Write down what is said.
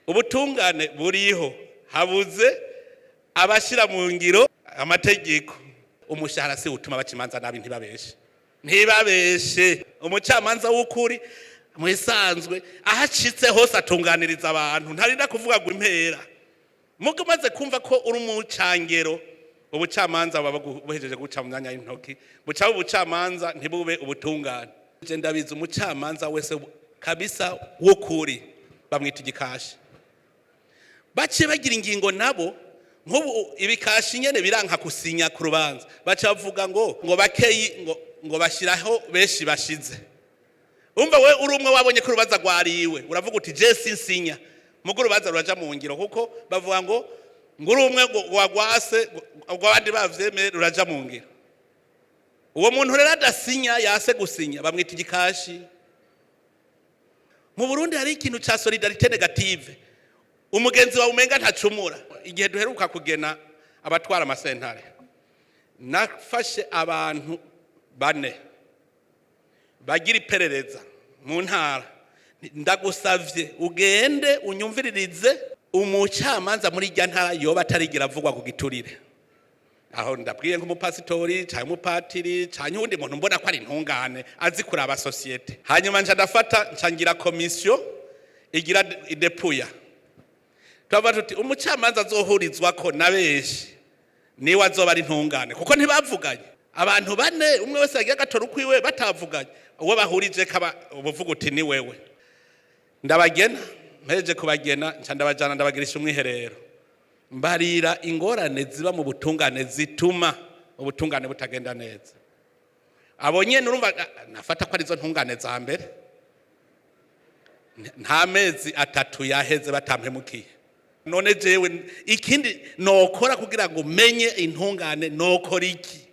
ubutungane buriho, habuze abashira mu ngiro amategeko. Umushahara si utuma abacamanza nabi ntibabeshe. Umucamanza w'ukuri mwisanzwe ahacitse hose atunganiriza abantu, ntarinda kuvuga ngo impera. Mugo maze kumva ko uri umucangero, ubucamanza baba buhejeje guca mu myanya y'intoki, buca ubucamanza ntibube ubutungane. Je ndabiza umucamanza wese kabisa w'ukuri bamwita igikashi. Bace bagira ingingo nabo nk'ubu ibikashi nyene biranka kusinya ku rubanza, baca bavuga ngo bakeyi ngo bashiraho beshi bashize. Umva we uri umwe wabonye ko urubanza rwariwe, uravuga uti je sinsinya, mugo urubanza ruraja mu ngiro kuko bavuga ngo uri umwe wagwase abandi bavyemeye ruraja mu ngiro. Uwo muntu rero adasinya yase gusinya bamwita igikashi. Mu Burundi hari ikintu ca solidarité négative. Umugenzi wawe umenga ntacumura. Igihe duheruka kugena abatwara amasentare, nafashe abantu 4 bagira iperereza mu ntara, ndagusavye ugende unyumviririze umucamanza muri irya ntara yoba atarigira avugwa ku giturire. Aho ndabwiye nk'umupasitori cyangwa umupatiri cyangwa undi muntu mbona ko ari intungane azi kuraba societe. Hanyuma ndafata ncangira komisiyo igira idepuya. Twava tuti umucamanza azohurizwa ko nabeshi niwe azoba ari intungane kuko ntibavuganye. Abantu 4 umwe wese yagiye gatora ukwiwe batavuganye, uwo bahurije kaba ubuvuga uti ni wewe. Ndabagena mpeje kubagena nca ndabajana ndabagirisha umwiherero, mbarira ingorane ziba mu butungane zituma ubutungane butagenda neza. Abonye nurumva nafata ko arizo ntungane za mbere, nta mezi 3 yaheze batampemukiye. None jewe ikindi nokora kugira ngo menye intungane nokora iki?